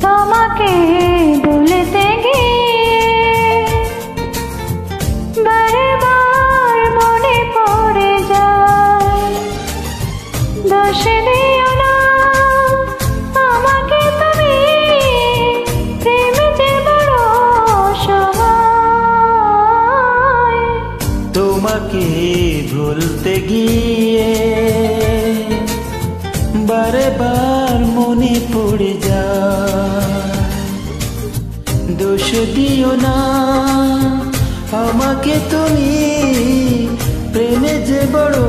তোমাকে ভুলতে গিয়ে বারবার মনে পড়ে যায়। দোষ দিও না আমাকে তুমি, প্রেম যে বড় অসহায়। তোমাকে ভুলতে গিয়ে বারবার মনে পড়ে যায়। দোষ দিও না আমাকে তুমি, প্রেমে যে বড়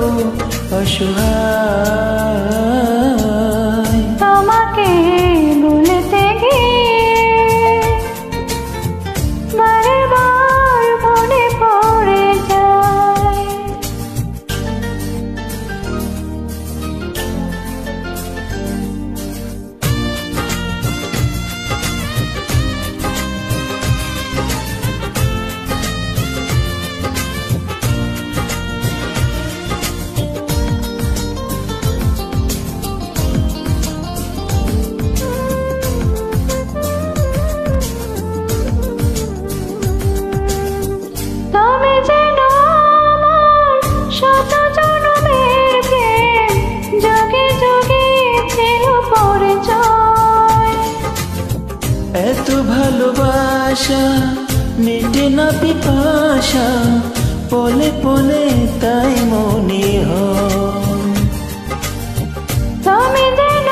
অসহায়। তোমাকে ভুলতে গিয়ে বারবার মনে পড়ে যায়। তুমি যেন আমার শত জনমের প্রেম, যুগে যুগে ছিল পরিচয়। এত ভালোবাসা মিটে না পিপাসা, পলে পলে তাই মনে হয়। তুমি যেন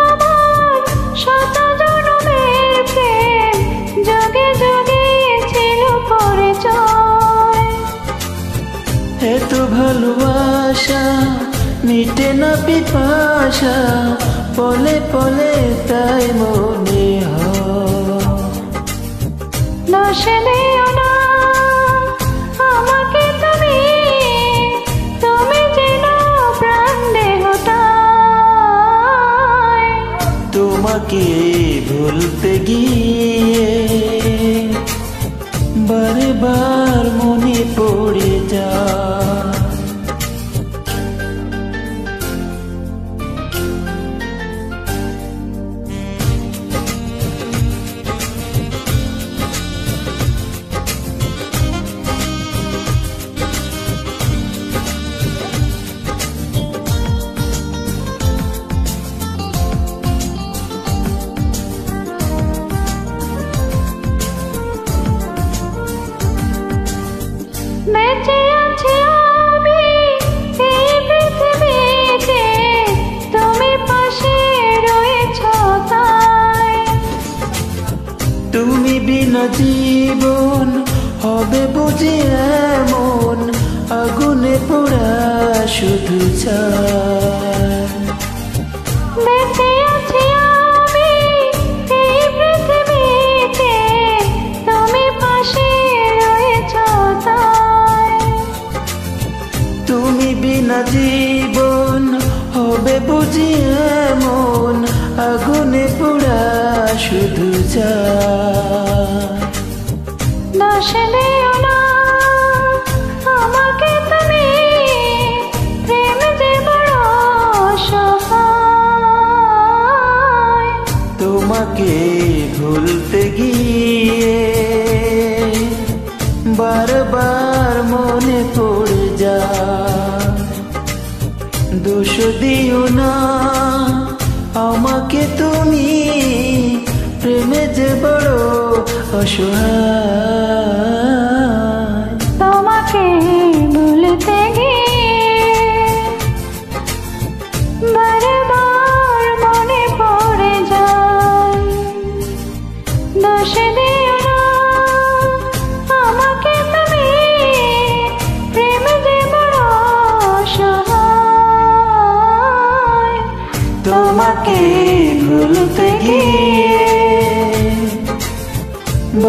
আমার শত জনমের প্রেম, যুগে যুগে ছিল পরিচয়। এত ভালোবাসা মিটে না পিপাসা, পলে পলে তাই মনে হয়। দোষ দিও না আমাকে তুমি, তুমি যেন প্রাণ দেহটায়। তোমাকে ভুলতে গিয়ে বারবার মনে পড়ে যায়। বেঁচে আছি আমি এই পৃথিবীতে, তুমি পাশে রয়েছ তাই। তুমি বিনা জীবন হবে বুঝি এমন, আগুনে পোড়া শুধু চাই। বেঁচে আছি আমি এই পৃথিবীতে, তুমি পাশে রয়েছ তাই। তুমি বিনা জীবন হবে বুঝি এমন, আগুনে পোড়া শুধু চাই। দোষ দিও না আমাকে তুমি, প্রেম যে বড় অসহায়। তোমাকে ভুলতে গিয়ে বারবার মনে পড়ে যায়। দোষ দিও না আমাকে তুমি, প্রেমে যে বড় অসহায়। তোমাকে ভুলতে গিয়ে বারবার মনে পড়ে যায়। দোষ দিও না আমাকে তুমি, প্রেম যে বড় অসহায়। তোমাকে ভুলতে গিয়ে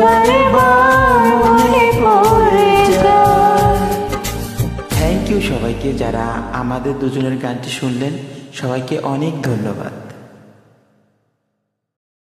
বারে বার মনে পড়ে যায়। থ্যাংক ইউ সবাইকে যারা আমাদের দুজনের গানটি শুনলেন, সবাইকে অনেক ধন্যবাদ।